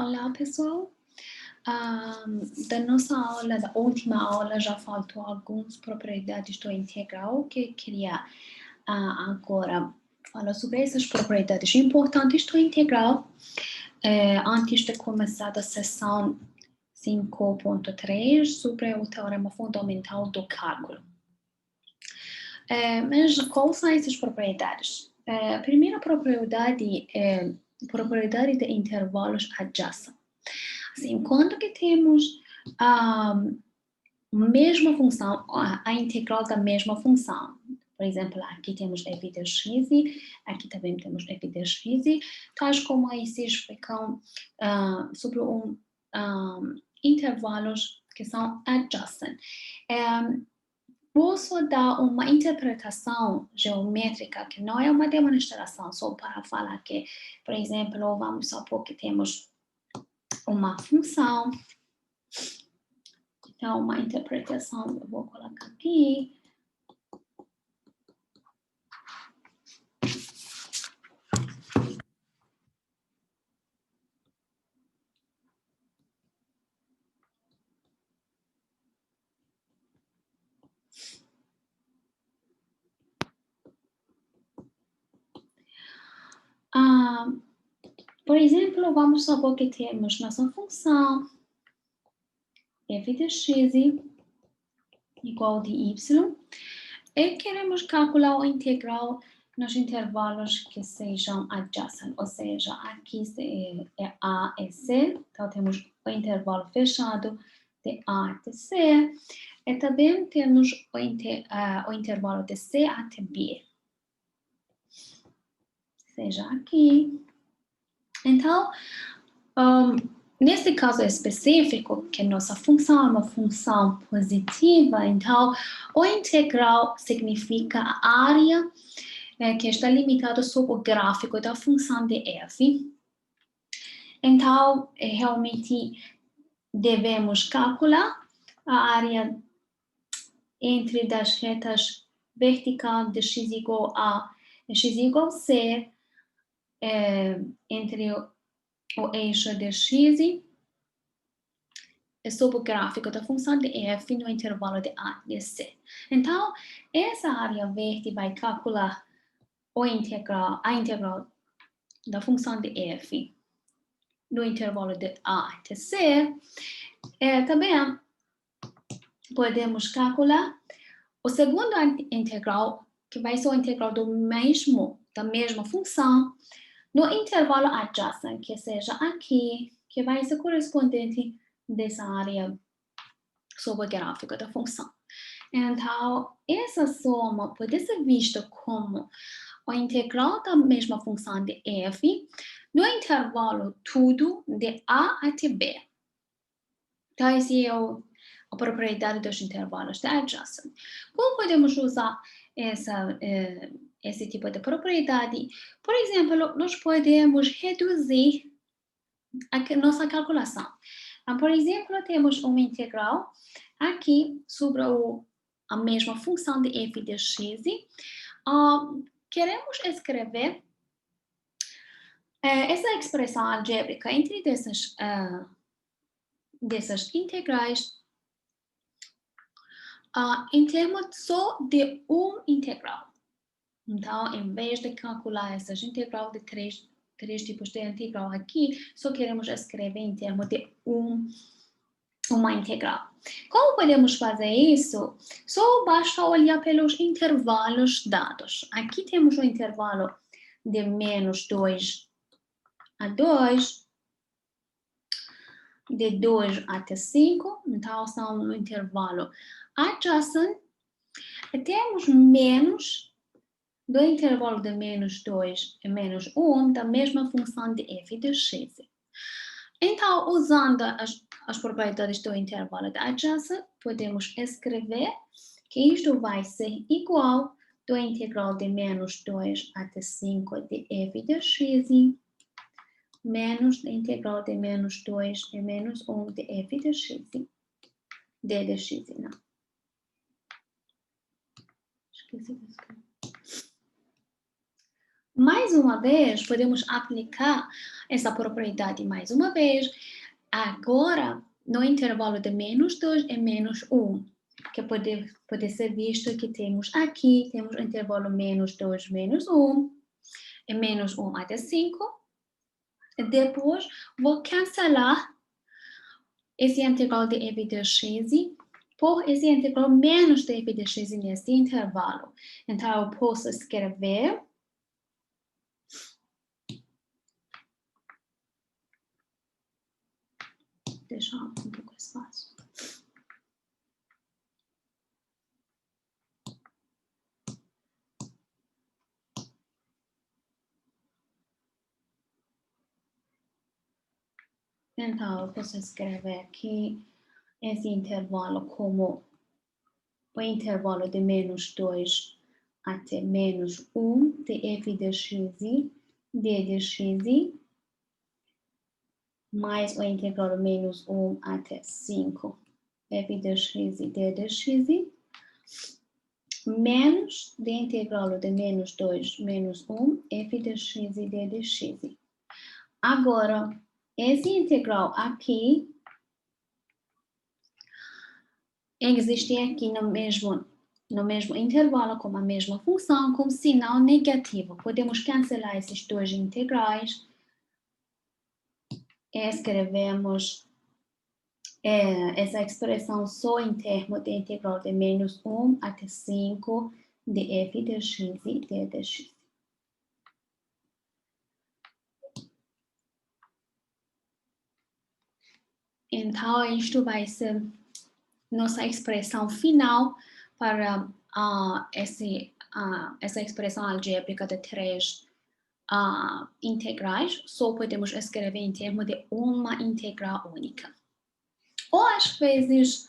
Olá, pessoal. Da nossa aula, da última aula, já faltou algumas propriedades do integral que eu queria agora falar sobre essas propriedades importantes do integral. Antes de começar a sessão 5.3 sobre o teorema fundamental do cálculo. Mas quais são essas propriedades? A primeira propriedade é a propriedade de intervalos adjacentes. Assim, quando que temos a mesma função, a integral da mesma função, por exemplo, aqui temos f de x, aqui também temos f de x, tais como esses ficam sobre intervalos que são adjacentes. Posso dar uma interpretação geométrica que não é uma demonstração, só para falar que, por exemplo, vamos supor que temos uma função. Então, uma interpretação, eu vou colocar aqui. Por exemplo, vamos supor que temos nossa função f de x igual de y e queremos calcular o integral nos intervalos que sejam adjacentes, ou seja, aqui é A e C, então temos o intervalo fechado de A até C, e também temos o intervalo de C até B, seja aqui. Então, nesse caso específico, que nossa função é uma função positiva, então o integral significa a área que está limitada sobre o gráfico da função de f. Então, realmente devemos calcular a área entre das retas verticais de x igual a e x igual a c, entre o eixo de x sobre o gráfico da função de f no intervalo de a e c. Então, essa área verde vai calcular a integral da função de f no intervalo de a até c. Também podemos calcular o segundo integral, que vai ser o integral da mesma função, no intervalo adjacente, que seja aqui, que vai ser correspondente dessa área sobre o gráfico da função. Então, essa soma pode ser vista como o integral da mesma função de f no intervalo tudo de a até b. Então, essa é a propriedade dos intervalos adjacentes. Como podemos usar esse tipo de propriedade? Por exemplo, nós podemos reduzir a nossa calculação. Então, por exemplo, temos uma integral aqui sobre a mesma função de f de x. Queremos escrever essa expressão algébrica entre dessas integrais em termos só de integral. Então, em vez de calcular essas integrais de três tipos de integral aqui, só queremos escrever em termos de uma integral. Como podemos fazer isso? Só basta olhar pelos intervalos dados. Aqui temos o intervalo de menos 2 a 2, de 2 até 5, então são no intervalo adjacente. Temos menos do intervalo de menos 2 e menos 1 da mesma função de f de x. Então, usando as propriedades do intervalo adjacente, podemos escrever que isto vai ser igual do integral de menos 2 até 5 de f de x menos a integral de menos 2 e menos 1 de f de x. D de x, não. Esqueci de escrever. Mais uma vez, podemos aplicar essa propriedade mais uma vez. Agora, no intervalo de menos 2 e menos 1, que pode ser visto que temos aqui, temos o intervalo menos 2, menos 1, e menos 1 até 5. Depois, vou cancelar esse integral de f de x por esse integral menos de f de x nesse intervalo. Então, eu posso escrever deixar um pouco espaço. Então, eu posso escrever aqui esse intervalo como o intervalo de menos 2 até menos 1 de f de x, d de x, mais o integral menos 1 até 5, f de x, d de x, menos de integral de menos 2, menos 1, f de x, d de x. Agora, esse integral aqui existe aqui no mesmo intervalo, com a mesma função, com sinal negativo. Podemos cancelar esses dois integrais e escrevemos essa expressão só em termos de integral de menos 1 até 5 de f de x e d de x. Então, isto vai ser nossa expressão final para essa expressão algébrica de três integrais. Só podemos escrever em termos de uma integral única. Ou, às vezes,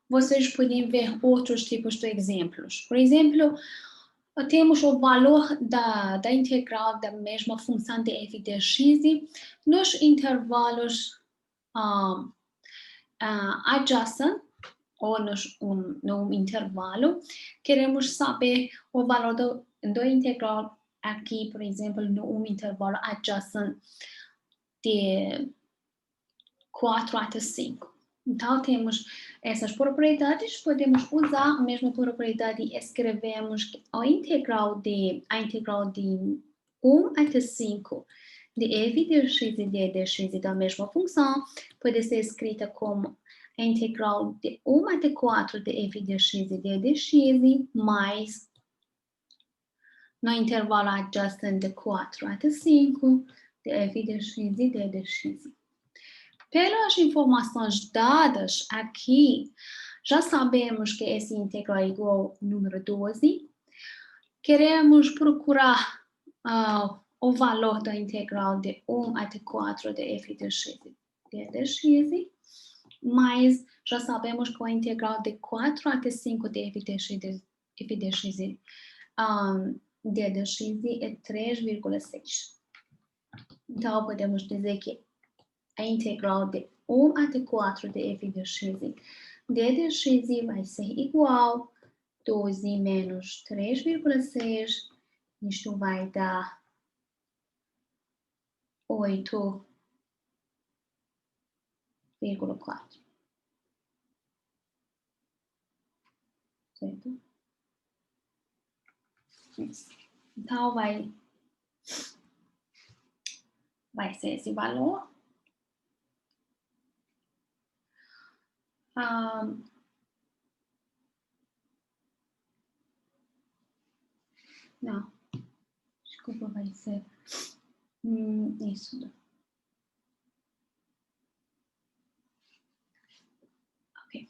vocês podem ver outros tipos de exemplos. Por exemplo, temos o valor da integral da mesma função de f de x nos intervalos adjacent, ou no intervalo. Queremos saber o valor do integral aqui, por exemplo, no intervalo adjacent de 4 até 5. Então, temos essas propriedades, podemos usar a mesma propriedade e escrevemos a integral de 1 até 5 de f de x e d de x da mesma função pode ser escrita como a integral de 1 até 4 de f de x e d de x mais no intervalo adjacente de 4 até 5 de f de x e d de x. Pelas informações dadas aqui, já sabemos que esse integral é igual ao número 12. Queremos procurar o valor da integral de 1 até 4 de f de x e d de x, mas já sabemos que a integral de 4 até 5 de f de x d de x é 3,6. Então, podemos dizer que a integral de 1 até 4 de f de x d de x vai ser igual a 12 menos 3,6. Isto vai dar 8,4. Certo? Isso. Então, vai ser esse valor. Não, desculpa, vai ser isso. Ok.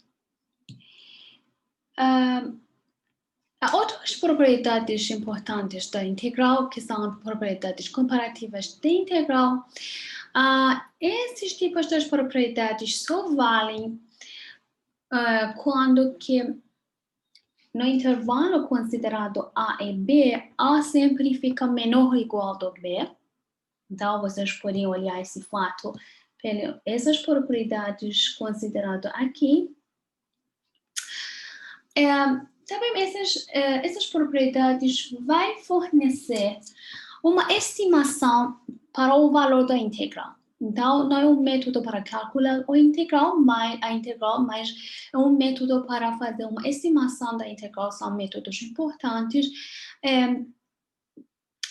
Há outras propriedades importantes da integral, que são propriedades comparativas da integral. Esses tipos de propriedades só valem quando que no intervalo considerado A e B, A sempre fica menor ou igual do B. Então, vocês podem olhar esse fato pelas essas propriedades consideradas aqui. Também essas propriedades vai fornecer uma estimação para o valor da integral. Então, não é um método para calcular a integral, mas é um método para fazer uma estimação da integral, são métodos importantes.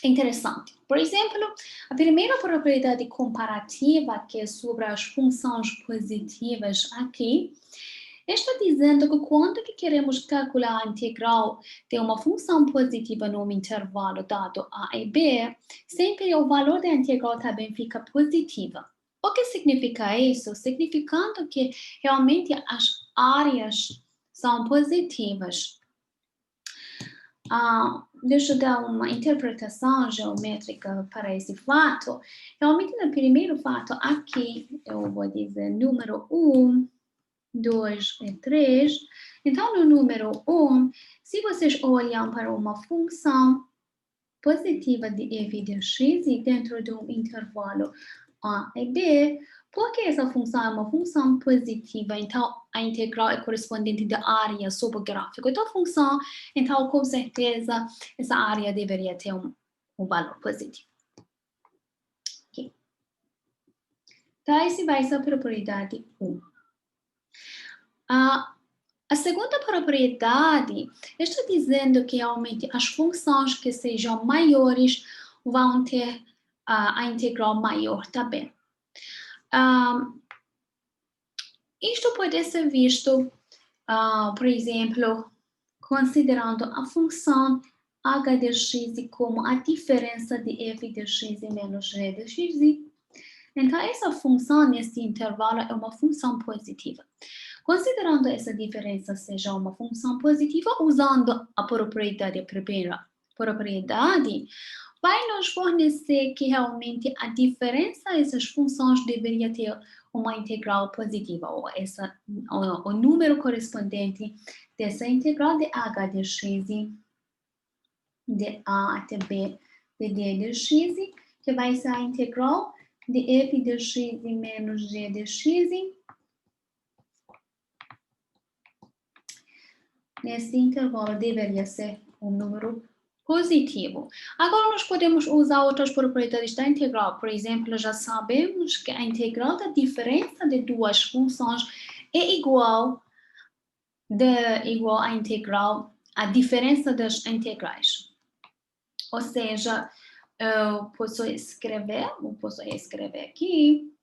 Interessante. Por exemplo, a primeira propriedade comparativa, que é sobre as funções positivas aqui, está dizendo que quando que queremos calcular a integral de uma função positiva num intervalo dado A e B, sempre o valor da integral também fica positiva. O que significa isso? Significando que realmente as áreas são positivas. Deixa eu dar uma interpretação geométrica para esse fato. Realmente, no primeiro fato aqui, eu vou dizer número 1, 2 e 3. Então, no número 1, se vocês olham para uma função positiva de f de x e dentro de um intervalo A e B, porque essa função é uma função positiva, então a integral é correspondente da área sobre o gráfico da função, então com certeza essa área deveria ter um valor positivo. Okay. Então, essa vai ser a propriedade 1. A segunda propriedade está dizendo que realmente as funções que sejam maiores vão ter a integral maior também. Isto pode ser visto, por exemplo, considerando a função h de x como a diferença de f de x menos g de x. Então, essa função nesse intervalo é uma função positiva. Considerando essa diferença seja uma função positiva, usando a propriedade, a primeira propriedade, vai nos fornecer que realmente a diferença dessas funções deveria ter uma integral positiva, ou o número correspondente dessa integral de h de x, de a até b, de d de x, que vai ser a integral de f de x menos g de x. Nesse intervalo deveria ser um número positivo. Agora nós podemos usar outras propriedades da integral. Por exemplo, já sabemos que a integral da diferença de duas funções é igual à integral, à diferença das integrais. Ou seja, eu posso escrever aqui.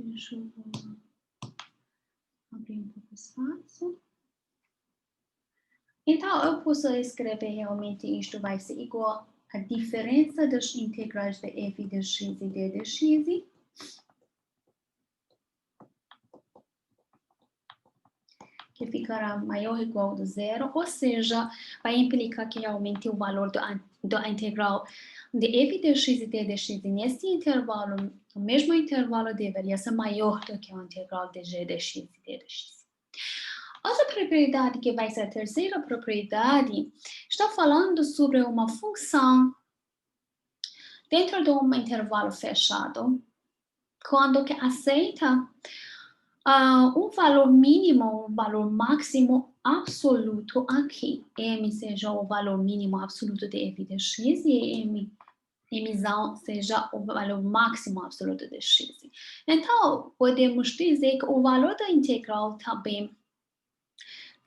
Deixa eu abrir um pouco o espaço. Então, eu posso escrever realmente isto vai ser igual à diferença das integrais de f de x e d de x. Que ficará maior ou igual a zero, ou seja, vai implicar que realmente o valor da integral de f de x e d de x nesse intervalo, no mesmo intervalo, deveria ser maior do que a integral de g de x e d de x. Outra propriedade, que vai ser a terceira propriedade, está falando sobre uma função dentro de um intervalo fechado, quando que aceita um valor mínimo, um valor máximo absoluto aqui. M seja o valor mínimo absoluto de f de x e mzão seja o valor máximo absoluto de x. Então, podemos dizer que o valor da integral também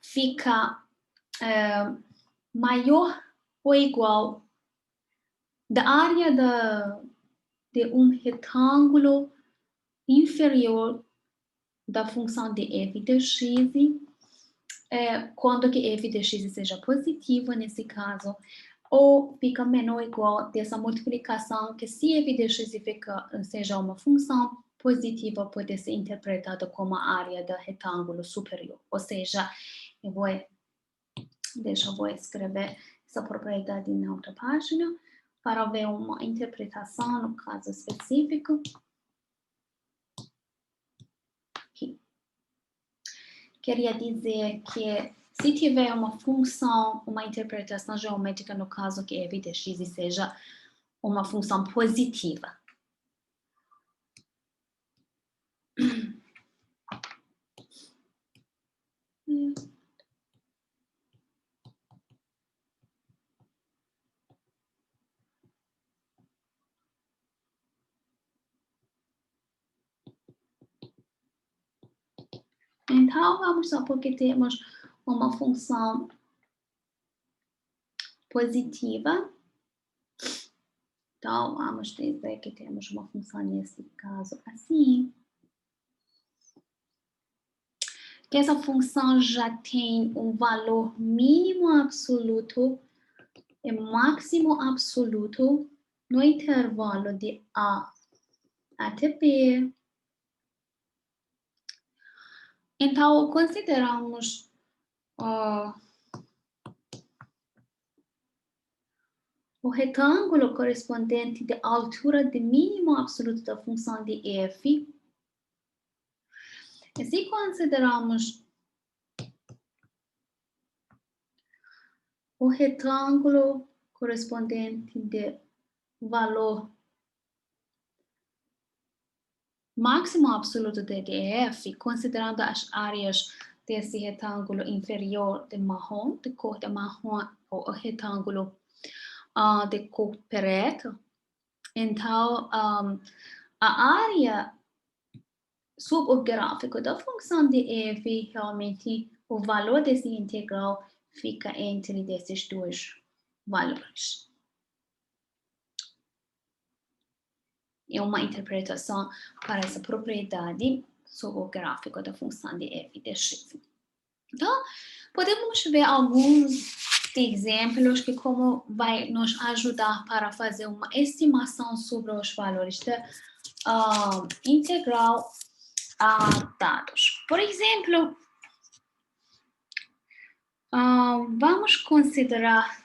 fica maior ou igual da área de um retângulo inferior da função de f de x, quando que f de x seja positivo nesse caso, ou fica menor ou igual dessa multiplicação, que se f de x seja uma função positiva, pode ser interpretada como a área do retângulo superior. Ou seja, eu vou escrever essa propriedade na outra página, para ver uma interpretação no caso específico. Aqui. Queria dizer que se tiver uma função, uma interpretação geométrica, no caso que f de x seja uma função positiva. Então, vamos supor que temos uma função positiva. Então, vamos dizer que temos uma função nesse caso assim. Que essa função já tem um valor mínimo absoluto e máximo absoluto no intervalo de A até B. Então, consideramos o retângulo correspondente à altura de mínimo absoluto da função de f. E se consideramos o retângulo correspondente de valor máximo absoluto de f, considerando as áreas desse retângulo inferior de marrom, de cor de marrom, ou o retângulo de cor preta, então a área sob o gráfico da função de f, realmente o valor desse integral fica entre esses dois valores. É uma interpretação para essa propriedade sob o gráfico da função de f de x. Então, podemos ver alguns exemplos que como vai nos ajudar para fazer uma estimação sobre os valores da integral a dados. Por exemplo, vamos considerar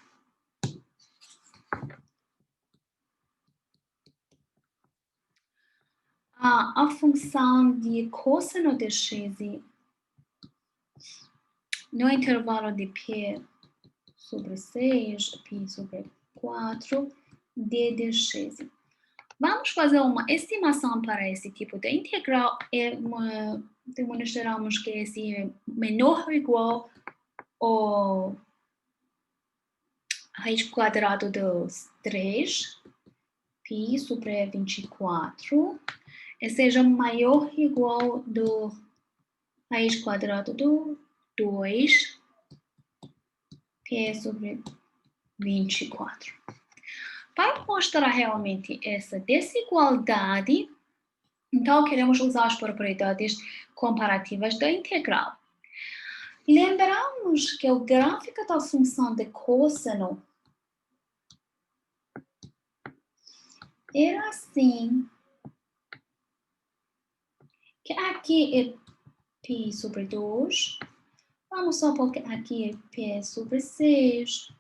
a função de cosseno de x no intervalo de π sobre 6, π sobre 4, d de x. Vamos fazer uma estimação para esse tipo de integral e demonstramos que esse é menor ou igual ao raiz quadrada dos 3, π sobre 24, e seja maior ou igual do raiz quadrada do 2, π sobre 24. Para mostrar realmente essa desigualdade, então queremos usar as propriedades comparativas da integral. Lembramos que o gráfico da função de cosseno era assim, que aqui é π sobre 2, vamos supor que aqui é π sobre 6,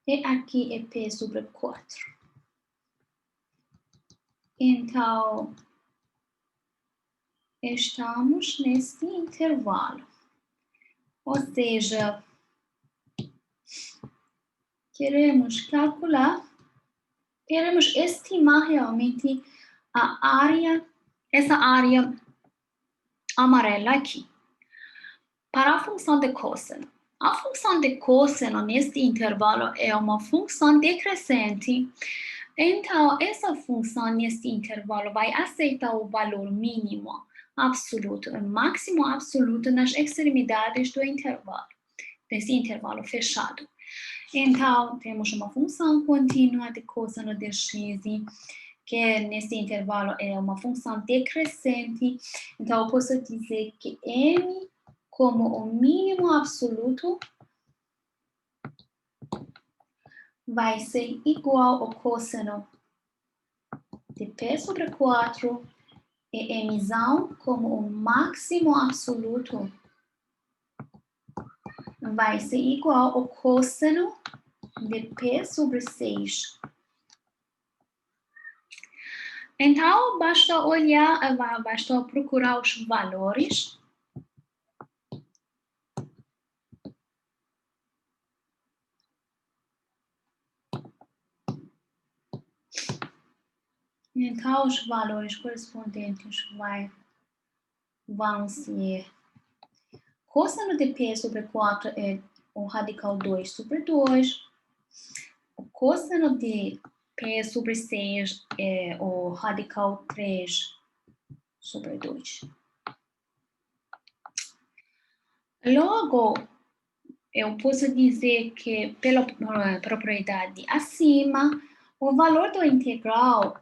e aqui é π sobre 4. Então, estamos nesse intervalo. Ou seja, queremos estimar realmente a área, essa área amarela aqui. Para a função de cosseno. A função de cosseno neste intervalo é uma função decrescente. Então, essa função neste intervalo vai aceitar o valor mínimo absoluto e máximo absoluto nas extremidades do intervalo, desse intervalo fechado. Então, temos uma função contínua de cosseno de x, que nesse intervalo é uma função decrescente. Então, eu posso dizer que m como o mínimo absoluto vai ser igual ao cosseno de π sobre 4 e mzão como o máximo absoluto vai ser igual ao cosseno de π sobre 6. Então, basta olhar, basta procurar os valores. Então, os valores correspondentes vai vão ser cosseno de P sobre 4 é o radical 2 sobre 2. O cosseno de P sobre 6 é o radical 3 sobre 2. Logo, eu posso dizer que, pela propriedade acima, o valor do integral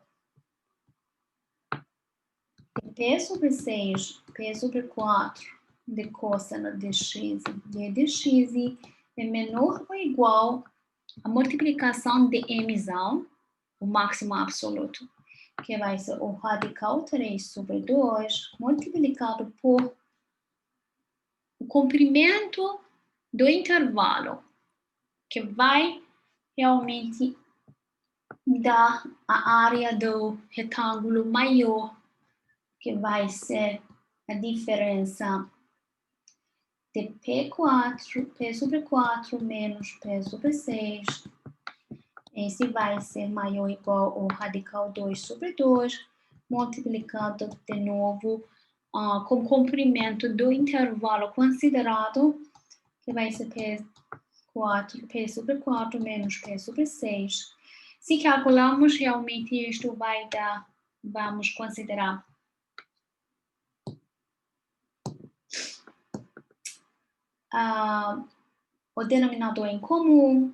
de P sobre 6, P sobre 4, de cosseno de x de dx é menor ou igual à multiplicação de mzão, o máximo absoluto, que vai ser o radical 3 sobre 2, multiplicado por o comprimento do intervalo, que vai realmente dar a área do retângulo maior, que vai ser a diferença de P4, P sobre 4 menos P sobre 6. Esse vai ser maior ou igual ao radical 2 sobre 2, multiplicado de novo com o comprimento do intervalo considerado, que vai ser P sobre 4 menos P sobre 6. Se calcularmos, realmente isto vai dar, vamos considerar o denominador em comum.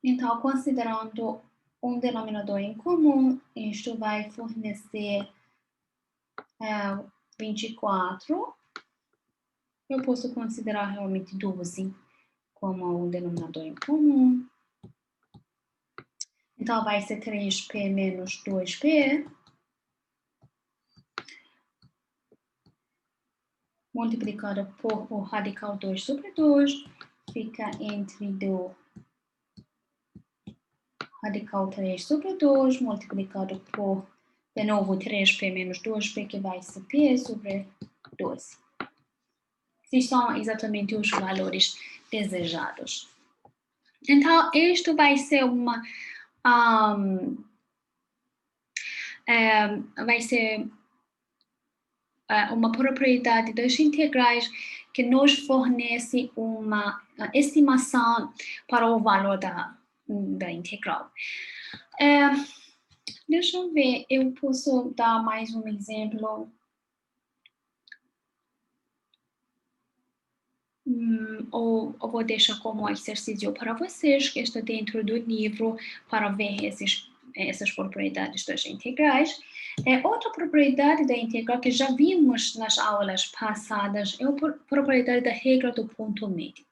Então, considerando um denominador em comum, isto vai fornecer 24. Eu posso considerar realmente 12 como um denominador em comum. Então, vai ser 3P menos 2P. Multiplicado por o radical 2 sobre 2, fica entre do radical 3 sobre 2, multiplicado por, de novo, 3P menos 2P, que vai ser P sobre 12. Se são exatamente os valores desejados. Então, isto vai ser uma uma propriedade dos integrais que nos fornece uma estimação para o valor da integral. Deixa eu ver, eu posso dar mais um exemplo. Ou eu vou deixar como exercício para vocês, que está dentro do livro, para ver essas propriedades das integrais. Outra propriedade da integral que já vimos nas aulas passadas é a propriedade da regra do ponto médio.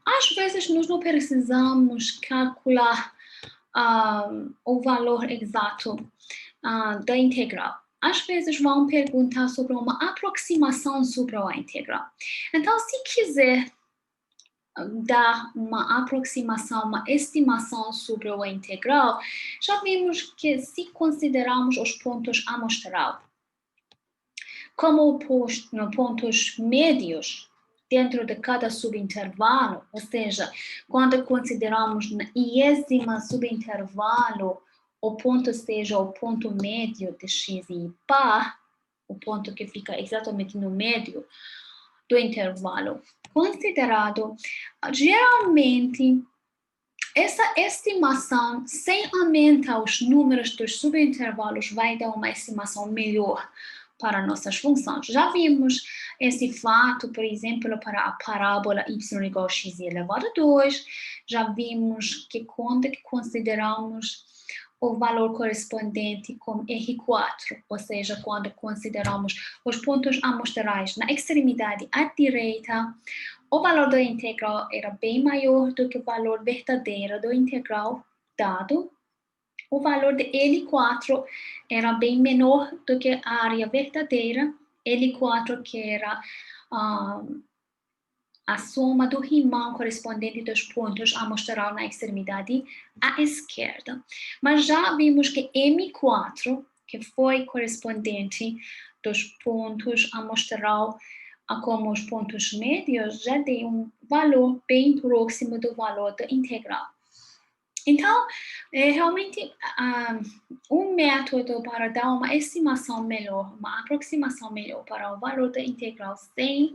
Às vezes, nós não precisamos calcular o valor exato da integral. Às vezes vão perguntar sobre uma aproximação sobre a integral. Então, se quiser dar uma aproximação, uma estimação sobre a integral, já vimos que se considerarmos os pontos amostral como pontos médios dentro de cada subintervalo, ou seja, quando consideramos na iésima subintervalo o ponto seja o ponto médio de x e par, o ponto que fica exatamente no meio do intervalo considerado, geralmente essa estimação, sem aumentar os números dos subintervalos, vai dar uma estimação melhor para nossas funções. Já vimos esse fato, por exemplo, para a parábola y igual a x elevado a 2. Já vimos que quando consideramos o valor correspondente com R4, ou seja, quando consideramos os pontos amostrais na extremidade à direita, o valor da integral era bem maior do que o valor verdadeiro da integral dado. O valor de L4 era bem menor do que a área verdadeira, L4 que era a soma do rimão correspondente dos pontos amostral na extremidade à esquerda. Mas já vimos que M4, que foi correspondente dos pontos amostral como os pontos médios, já tem um valor bem próximo do valor da integral. Então, é realmente um método para dar uma estimação melhor, uma aproximação melhor para o valor da integral sem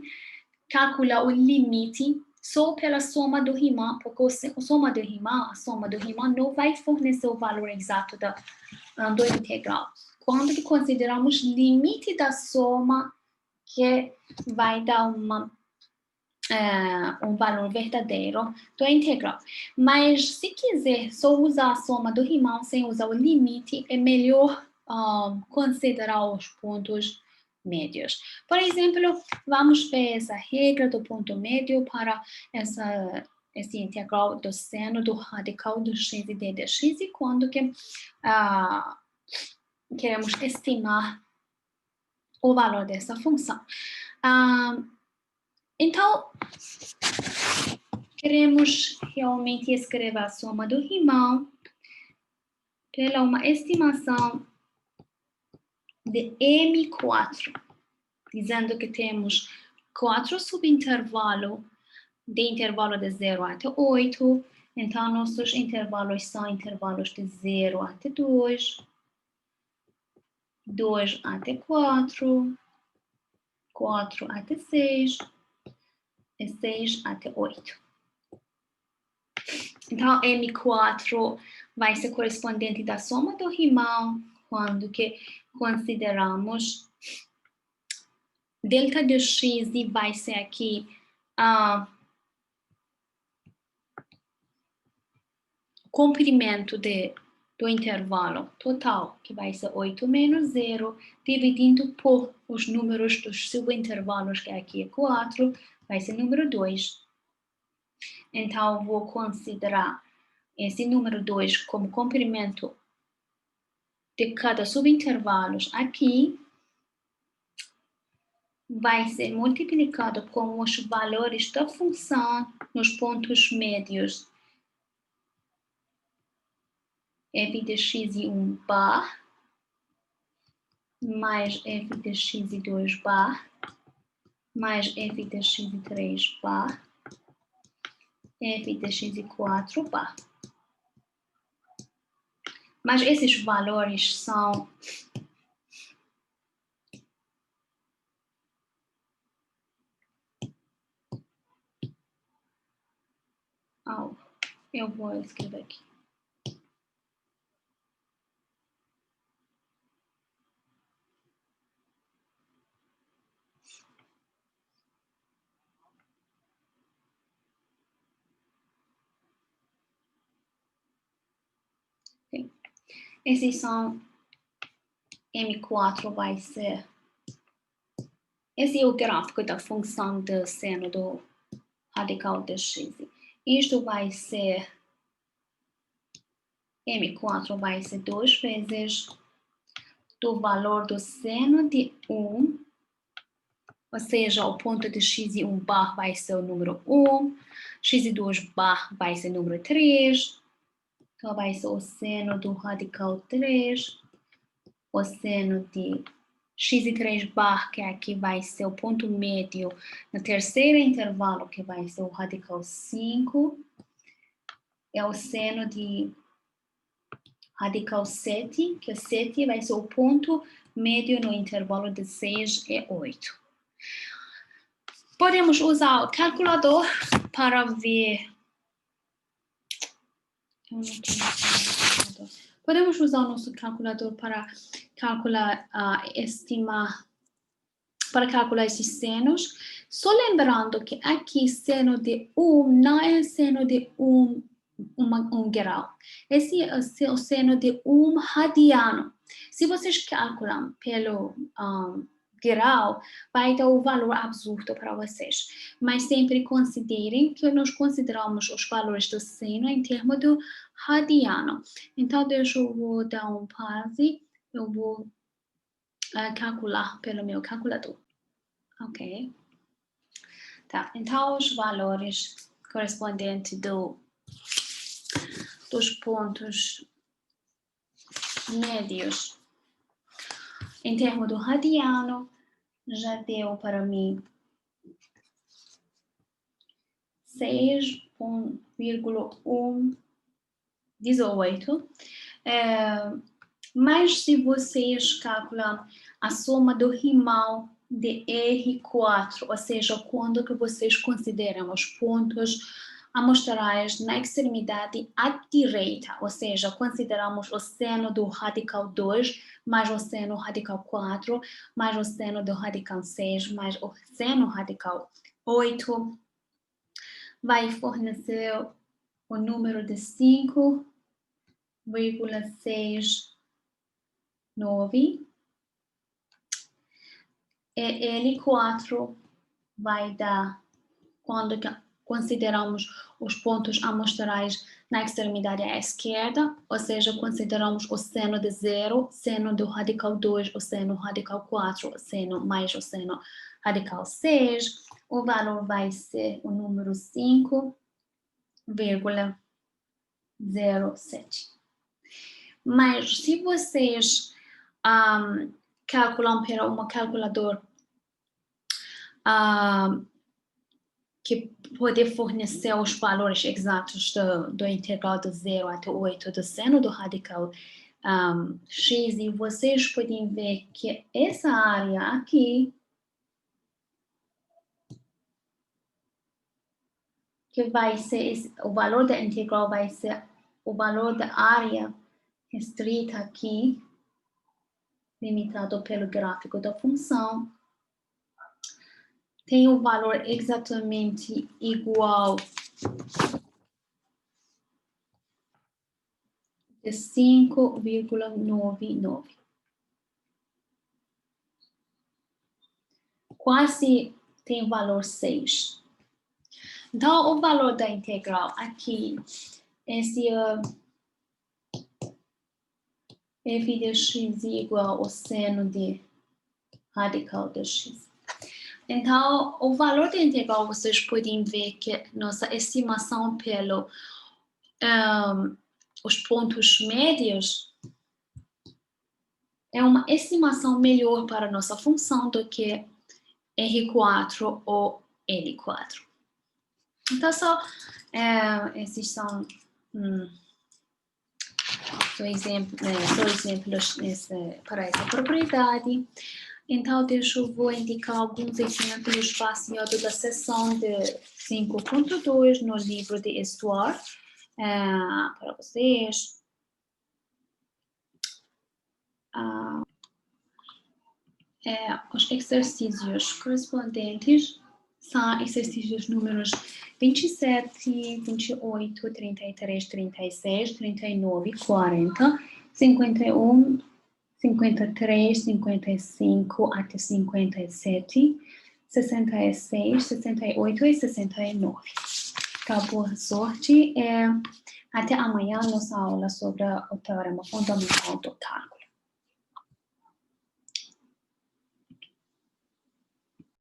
calcular o limite só pela soma do Riemann, porque a soma do Riemann não vai fornecer o valor exato do integral. Quando que consideramos limite da soma, que vai dar um valor verdadeiro do integral. Mas se quiser só usar a soma do Riemann sem usar o limite, é melhor considerar os pontos médios. Por exemplo, vamos ver essa regra do ponto médio para esse integral do seno do radical do x e d de x, e quando que queremos estimar o valor dessa função. Então, queremos realmente escrever a soma do Riemann pela uma estimação de M4, dizendo que temos 4 subintervalos de intervalo de 0 até 8, então nossos intervalos são intervalos de 0 até 2, 2 até 4, 4 até 6 e 6 até 8. Então, M4 vai ser correspondente da soma do Riemann quando que consideramos delta de x, e vai ser aqui comprimento do intervalo total, que vai ser 8 menos 0, dividindo por os números dos subintervalos, que aqui é 4, vai ser número 2. Então, vou considerar esse número 2 como comprimento de cada subintervalo aqui, vai ser multiplicado com os valores da função nos pontos médios, f de x1 bar, mais f de x2 bar, mais f de x3 bar, f de x4 bar. Mas esses valores são eu vou escrever aqui. Okay. Esses são M4 vai ser... Esse é o gráfico da função do seno do radical de x. Isto vai ser... M4 vai ser 2 vezes do valor do seno de 1, ou seja, o ponto de x1 bar vai ser o número 1, x2 bar vai ser o número 3, então vai ser o seno do radical 3, o seno de x3 bar, que aqui vai ser o ponto médio no terceiro intervalo, que vai ser o radical 5, é o seno de radical 7, que 7 vai ser o ponto médio no intervalo de 6 e 8. Podemos usar o calculador para ver... Podemos usar o nosso calculador para calcular, para calcular esses senos. Só lembrando que aqui seno de 1 não é seno de um grau. Esse é o seno de 1 radiano. Se vocês calculam pelo grau, vai dar o valor absurdo para vocês. Mas sempre considerem que nós consideramos os valores do seno em termos do radiano. Então, deixa eu dar um pause. Eu vou calcular pelo meu calculador. Ok. Tá, então os valores correspondentes dos pontos médios em termos do radiano já deu para mim 6,1 18. Mas se vocês calculam a soma do rimal de R4, ou seja, quando que vocês consideram os pontos amostrais na extremidade à direita, ou seja, consideramos o seno do radical 2, mais o seno radical 4, mais o seno do radical 6, mais o seno radical 8, vai fornecer o número de 5,69. E L4 vai dar, quando consideramos os pontos amostrais na extremidade à esquerda, ou seja, consideramos o seno de 0, seno do radical 2, o seno radical 4, o seno mais o seno radical 6, o valor vai ser o número 5,07. Mas se vocês calculam para uma calculadora que pode fornecer os valores exatos do integral de 0 até 8 do seno do radical x, e vocês podem ver que essa área aqui, que vai ser, o valor da integral vai ser o valor da área restrita aqui, limitado pelo gráfico da função, tem o valor exatamente igual de 5,99. Quase tem valor 6. Então, o valor da integral aqui, esse f de x igual ao seno de radical de x. Então, o valor da integral, vocês podem ver que nossa estimação pelo os pontos médios é uma estimação melhor para nossa função do que R4 ou L4. Então, só esses são exemplos para essa propriedade. Então, eu vou indicar alguns exemplos baseados da seção de 5.2 no livro de Histoire para vocês. Os exercícios correspondentes são exercícios números 27, 28, 33, 36, 39, 40, 51, 53, 55 até 57, 66, 68 e 69. Então, boa sorte. Até amanhã, nossa aula sobre o teorema fundamental do cálculo.